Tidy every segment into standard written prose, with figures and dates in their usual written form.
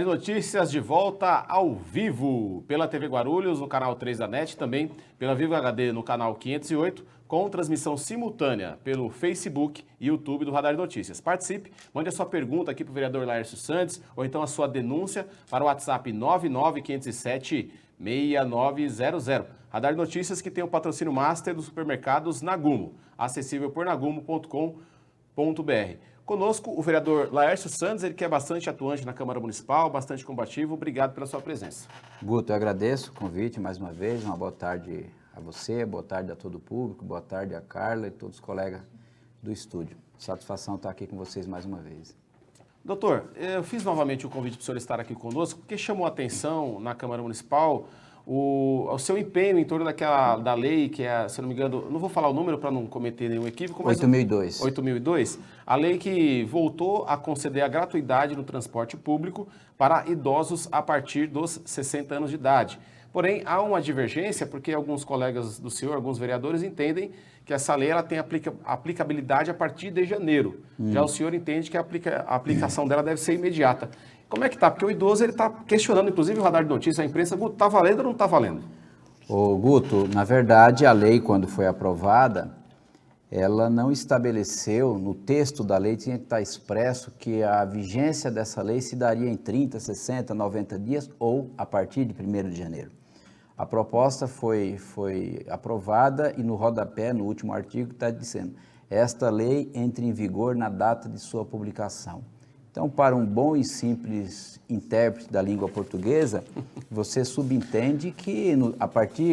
de Notícias de volta ao vivo pela TV Guarulhos, no canal 3 da NET, também pela Vivo HD no canal 508, com transmissão simultânea pelo Facebook e YouTube do Radar de Notícias. Participe, mande a sua pergunta aqui para o vereador Laércio Santos, ou então a sua denúncia para o WhatsApp 99507-6900. Radar de Notícias que tem o patrocínio master dos supermercados Nagumo, acessível por nagumo.com.br. Conosco o vereador Laércio Santos, ele que é bastante atuante na Câmara Municipal, bastante combativo. Obrigado pela sua presença. Guto, eu agradeço o convite mais uma vez. Uma boa tarde a você, boa tarde a todo o público, boa tarde a Carla e todos os colegas do estúdio. Satisfação estar aqui com vocês mais uma vez. Doutor, eu fiz novamente o convite para o senhor estar aqui conosco, porque chamou a atenção na Câmara Municipal o seu empenho em torno da lei, que é, se não me engano, não vou falar o número para não cometer nenhum equívoco, mas... 8.002. 8.002, a lei que voltou a conceder a gratuidade no transporte público para idosos a partir dos 60 anos de idade. Porém, há uma divergência, porque alguns colegas do senhor, alguns vereadores, entendem que essa lei ela tem aplicabilidade a partir de janeiro. Já o senhor entende que a aplicação dela deve ser imediata. Como é que está? Porque o idoso está questionando, inclusive, o Radar de Notícias, a imprensa, Guto, está valendo ou não está valendo? Ô, Guto, na verdade, a lei, quando foi aprovada, ela não estabeleceu, no texto da lei tinha que estar expresso que a vigência dessa lei se daria em 30, 60, 90 dias ou a partir de 1º de janeiro. A proposta foi aprovada e no rodapé, no último artigo, está dizendo: esta lei entra em vigor na data de sua publicação. Então, para um bom e simples intérprete da língua portuguesa, você subentende que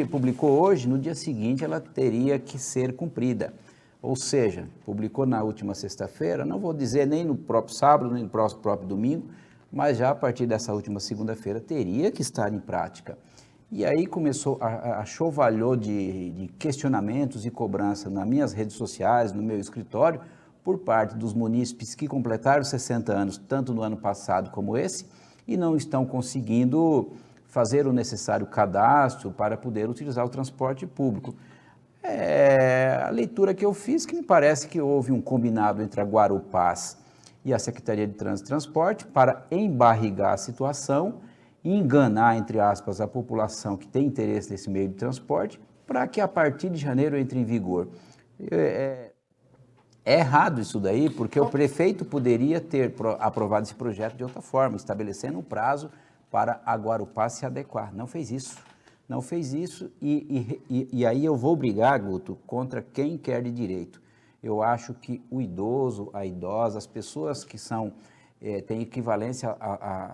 publicou hoje, no dia seguinte ela teria que ser cumprida. Ou seja, publicou na última sexta-feira, não vou dizer nem no próprio sábado, nem no próprio domingo, mas já a partir dessa última segunda-feira teria que estar em prática. E aí começou a chovalhou de questionamentos e cobrança nas minhas redes sociais, no meu escritório, por parte dos munícipes que completaram 60 anos, tanto no ano passado como esse, e não estão conseguindo fazer o necessário cadastro para poder utilizar o transporte público. A leitura que eu fiz, que me parece que houve um combinado entre a Guarupaz e a Secretaria de Trânsito e Transporte para embarrigar a situação e enganar, entre aspas, a população que tem interesse nesse meio de transporte, para que a partir de janeiro entre em vigor. É errado isso daí, porque o prefeito poderia ter aprovado esse projeto de outra forma, estabelecendo um prazo para a Guarupá se adequar. Não fez isso. Não fez isso e aí eu vou brigar, Guto, contra quem quer de direito. Eu acho que o idoso, a idosa, as pessoas que têm equivalência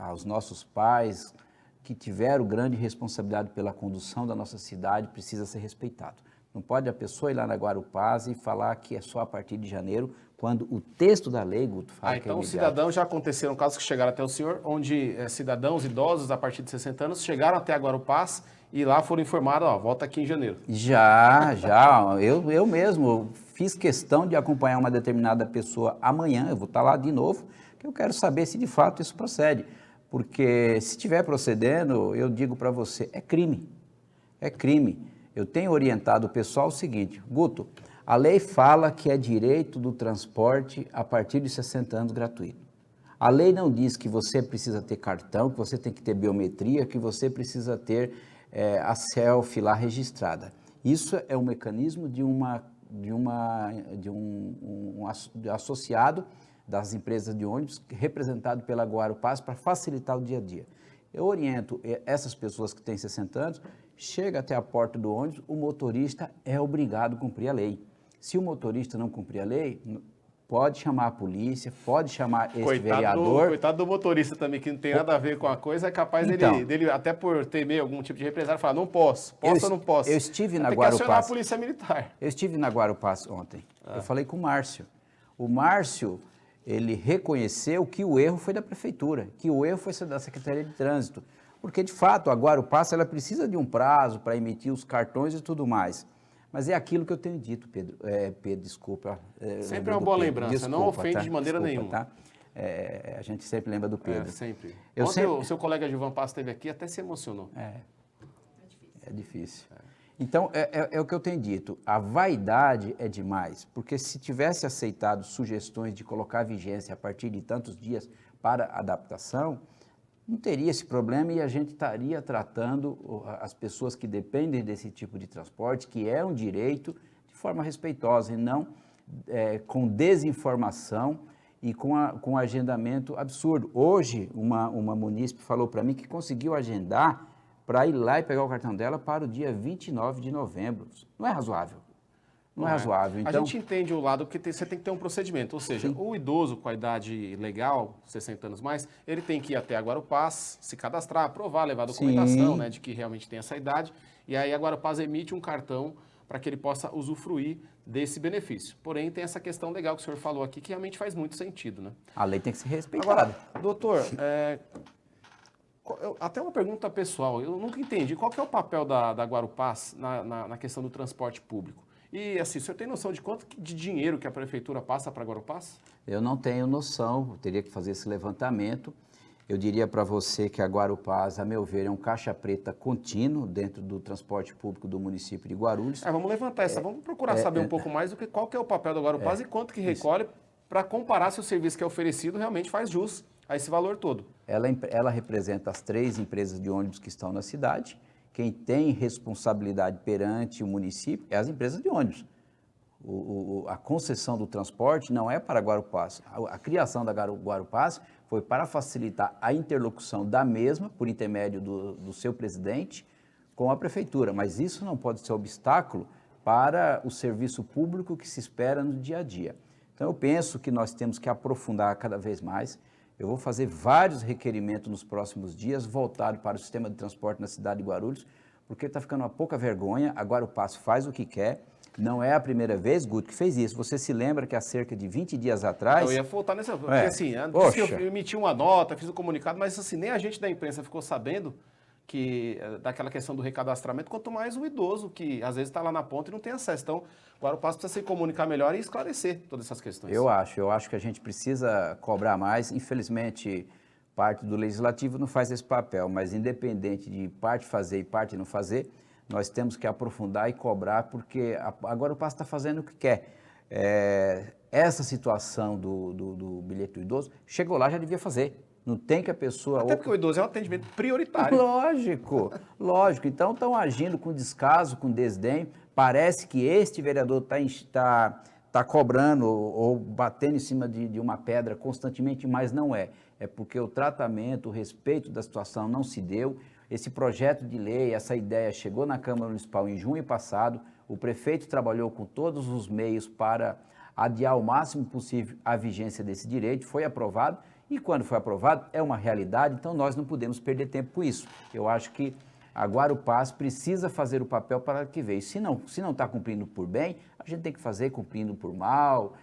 aos nossos pais, que tiveram grande responsabilidade pela condução da nossa cidade, precisa ser respeitado. Não pode a pessoa ir lá na Guarupaz e falar que é só a partir de janeiro, quando o texto da lei, Guto, fala que é então, imediato. cidadãos, já aconteceram casos que chegaram até o senhor, onde cidadãos idosos a partir de 60 anos chegaram até a Guarupaz e lá foram informados, volta aqui em janeiro. Já. Eu mesmo fiz questão de acompanhar uma determinada pessoa amanhã, eu vou estar lá de novo, que eu quero saber se de fato isso procede. Porque se estiver procedendo, eu digo para você, é crime. É crime. Eu tenho orientado o pessoal o seguinte: Guto, a lei fala que é direito do transporte a partir de 60 anos gratuito. A lei não diz que você precisa ter cartão, que você tem que ter biometria, que você precisa ter a selfie lá registrada. Isso é um mecanismo de um associado das empresas de ônibus, representado pela Guarupaz, para facilitar o dia a dia. Eu oriento essas pessoas que têm 60 anos, chega até a porta do ônibus, o motorista é obrigado a cumprir a lei. Se o motorista não cumprir a lei, pode chamar a polícia, pode chamar esse vereador. Coitado do motorista também, que não tem nada a ver com a coisa, é capaz dele, até por temer algum tipo de represália, falar, não posso ou não posso. Eu estive na Guarupaz. Tem que acionar a Polícia Militar. Eu estive na Guarupaz ontem. Eu falei com o Márcio. O Márcio, ele reconheceu que o erro foi da prefeitura, que o erro foi da Secretaria de Trânsito. Porque, de fato, a Guarupaz, ela precisa de um prazo para emitir os cartões e tudo mais. Mas é aquilo que eu tenho dito, Pedro. Pedro, desculpa. Sempre é uma boa lembrança, desculpa, não ofende tá? de maneira nenhuma. Tá? A gente sempre lembra do Pedro. Sempre. Ontem o seu colega Gilvan Passo esteve aqui, até se emocionou. É difícil. Então, é o que eu tenho dito. A vaidade é demais, porque se tivesse aceitado sugestões de colocar vigência a partir de tantos dias para adaptação, não teria esse problema e a gente estaria tratando as pessoas que dependem desse tipo de transporte, que é um direito, de forma respeitosa e não com desinformação e com agendamento absurdo. Hoje, uma munícipe falou para mim que conseguiu agendar para ir lá e pegar o cartão dela para o dia 29 de novembro. Não é razoável. Não é razoável. A Então, gente entende o lado que você tem que ter um procedimento, ou seja, o idoso com a idade legal, 60 anos mais, ele tem que ir até a Guarupaz, se cadastrar, aprovar, levar a documentação, né, de que realmente tem essa idade, e aí a Guarupaz emite um cartão para que ele possa usufruir desse benefício. Porém, tem essa questão legal que o senhor falou aqui, que realmente faz muito sentido, né? a lei tem que ser respeitada. Agora, doutor, até uma pergunta pessoal, eu nunca entendi, qual que é o papel da Guarupaz na questão do transporte público? E assim, o senhor tem noção de quanto de dinheiro que a prefeitura passa para a Guarupaz? Eu não tenho noção, eu teria que fazer esse levantamento. Eu diria para você que a Guarupaz, a meu ver, é um caixa preta contínuo dentro do transporte público do município de Guarulhos. Vamos levantar vamos procurar saber um pouco mais do que qual que é o papel da Guarupaz e quanto que recolhe para comparar se o serviço que é oferecido realmente faz jus a esse valor todo. Ela representa as 3 empresas de ônibus que estão na cidade. Quem tem responsabilidade perante o município é as empresas de ônibus. A concessão do transporte não é para Guarupaz. A criação da Guarupaz foi para facilitar a interlocução da mesma, por intermédio do seu presidente, com a prefeitura. Mas isso não pode ser obstáculo para o serviço público que se espera no dia a dia. Então, eu penso que nós temos que aprofundar cada vez mais. Eu vou fazer vários requerimentos nos próximos dias, voltado para o sistema de transporte na cidade de Guarulhos, porque está ficando uma pouca vergonha. Agora o Passo faz o que quer. Não é a primeira vez, Guto, que fez isso. Você se lembra que há cerca de 20 dias atrás... Eu ia voltar nessa... Porque assim, antes que eu emiti uma nota, fiz um comunicado, mas assim, nem a gente da imprensa ficou sabendo daquela questão do recadastramento, quanto mais o idoso, que às vezes está lá na ponta e não tem acesso. Então, agora o Passo precisa se comunicar melhor e esclarecer todas essas questões. Eu acho que a gente precisa cobrar mais. Infelizmente, parte do Legislativo não faz esse papel, mas independente de parte fazer e parte não fazer, nós temos que aprofundar e cobrar, porque agora o Passo está fazendo o que quer. Essa situação do bilhete do idoso, chegou lá, já devia fazer. Não tem que a pessoa... Até porque o idoso é um atendimento prioritário. Lógico. Então, estão agindo com descaso, com desdém. Parece que este vereador está cobrando ou batendo em cima de uma pedra constantemente, mas não é. É porque o tratamento, o respeito da situação não se deu. Esse projeto de lei, essa ideia chegou na Câmara Municipal em junho passado. O prefeito trabalhou com todos os meios para adiar o máximo possível a vigência desse direito. Foi aprovado. E quando foi aprovado, é uma realidade, então nós não podemos perder tempo com isso. Eu acho que a Guarupaz precisa fazer o papel para que veio. Se não está cumprindo por bem, a gente tem que fazer cumprindo por mal,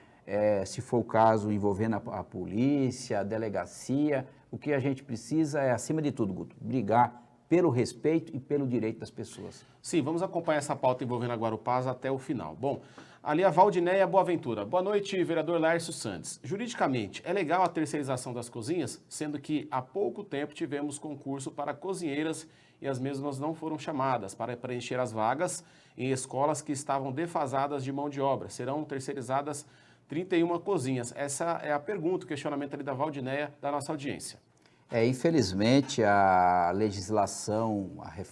se for o caso, envolvendo a polícia, a delegacia. O que a gente precisa é, acima de tudo, Guto, brigar pelo respeito e pelo direito das pessoas. Sim, vamos acompanhar essa pauta envolvendo a Guarupaz até o final. Bom, ali a Valdinéia Boaventura. Boa noite, vereador Laércio Santos. Juridicamente, é legal a terceirização das cozinhas, sendo que há pouco tempo tivemos concurso para cozinheiras e as mesmas não foram chamadas para preencher as vagas em escolas que estavam defasadas de mão de obra. Serão terceirizadas 31 cozinhas. Essa é a pergunta, o questionamento ali da Valdinéia, da nossa audiência. Infelizmente, a legislação,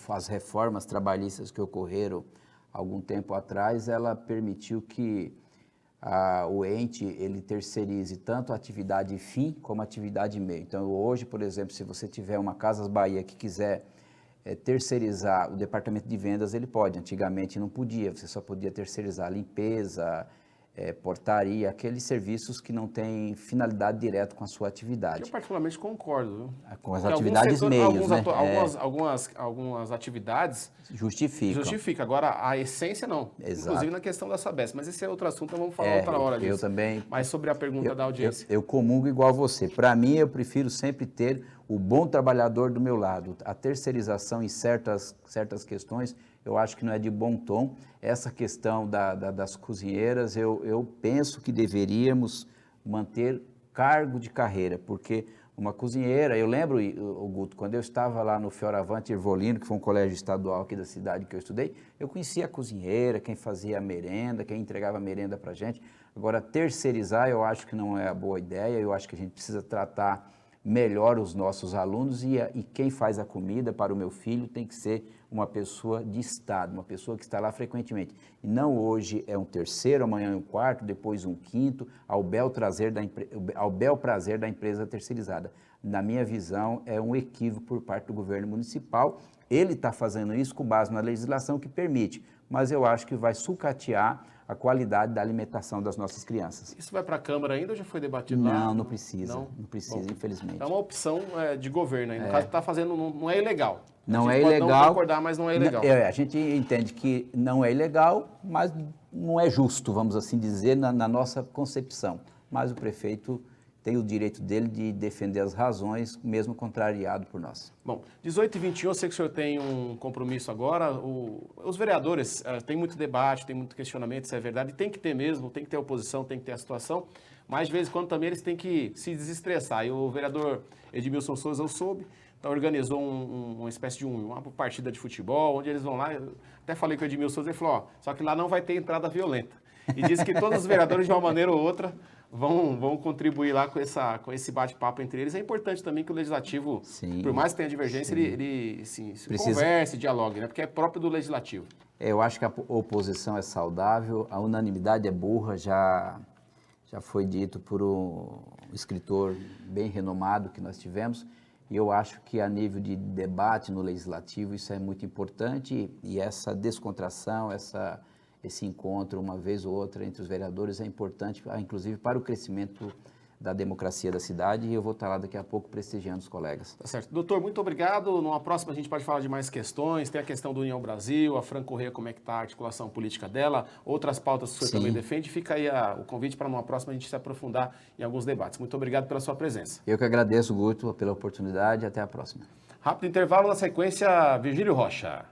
as reformas trabalhistas que ocorreram algum tempo atrás, ela permitiu que o ente ele terceirize tanto a atividade fim como a atividade meio. Então, hoje, por exemplo, se você tiver uma Casas Bahia que quiser terceirizar o departamento de vendas, ele pode. Antigamente não podia, você só podia terceirizar limpeza, portaria, aqueles serviços que não têm finalidade direta com a sua atividade. Eu particularmente concordo, viu? Com as atividades meios, né? Algumas atividades justificam. Agora, a essência não. Exato. Inclusive na questão da Sabesp. Mas esse é outro assunto, então vamos falar outra hora disso. Eu também. Mas sobre a pergunta da audiência. Eu comungo igual você. Para mim, eu prefiro sempre ter o bom trabalhador do meu lado. A terceirização em certas questões, eu acho que não é de bom tom. Essa questão das cozinheiras, eu penso que deveríamos manter cargo de carreira, porque uma cozinheira, eu lembro, Guto, quando eu estava lá no Fioravante Ervolino, que foi um colégio estadual aqui da cidade que eu estudei, eu conhecia a cozinheira, quem fazia a merenda, quem entregava a merenda para a gente. Agora, terceirizar, eu acho que não é a boa ideia, eu acho que a gente precisa tratar melhor os nossos alunos e quem faz a comida para o meu filho tem que ser uma pessoa de Estado, uma pessoa que está lá frequentemente. E não hoje é um terceiro, amanhã é um quarto, depois um quinto, ao bel prazer da empresa terceirizada. Na minha visão, é um equívoco por parte do governo municipal. Ele está fazendo isso com base na legislação que permite, mas eu acho que vai sucatear a qualidade da alimentação das nossas crianças. Isso vai para a Câmara ainda ou já foi debatido lá? Não, não precisa, não precisa, Bom, infelizmente. é uma opção de governo aí. No caso, está fazendo, não é ilegal. Não é A gente pode ilegal. não concordar, mas não é ilegal. A gente entende que não é ilegal, mas não é justo, vamos assim dizer, na nossa concepção. Mas o prefeito tem o direito dele de defender as razões, mesmo contrariado por nós. Bom, 18h21, eu sei que o senhor tem um compromisso agora. Os vereadores têm muito debate, tem muito questionamento, isso é verdade. Tem que ter mesmo, tem que ter oposição, tem que ter a situação. Mas, de vez em quando, também eles têm que se desestressar. E o vereador Edmilson Souza, eu soube, então organizou uma espécie de uma partida de futebol, onde eles vão lá. Eu até falei com o Edmilson Souza, ele falou, ó, só que lá não vai ter entrada violenta. E disse que todos os vereadores, de uma maneira ou outra, vão contribuir lá com esse bate-papo entre eles. É importante também que o Legislativo, Sim, por mais que tenha divergência, ele converse, dialogue, né? Porque é próprio do Legislativo. Eu acho que a oposição é saudável, a unanimidade é burra, já foi dito por um escritor bem renomado que nós tivemos, e eu acho que a nível de debate no Legislativo isso é muito importante, e essa descontração, esse encontro uma vez ou outra entre os vereadores é importante, inclusive para o crescimento da democracia da cidade, e eu vou estar lá daqui a pouco prestigiando os colegas. Tá certo. Doutor, muito obrigado. Numa próxima a gente pode falar de mais questões, tem a questão do União Brasil, a Fran Corrêa, como é que está a articulação política dela, outras pautas que o senhor também defende. Fica aí o convite para numa próxima a gente se aprofundar em alguns debates. Muito obrigado pela sua presença. Eu que agradeço, Guto, pela oportunidade, até a próxima. Rápido intervalo, na sequência, Virgílio Rocha.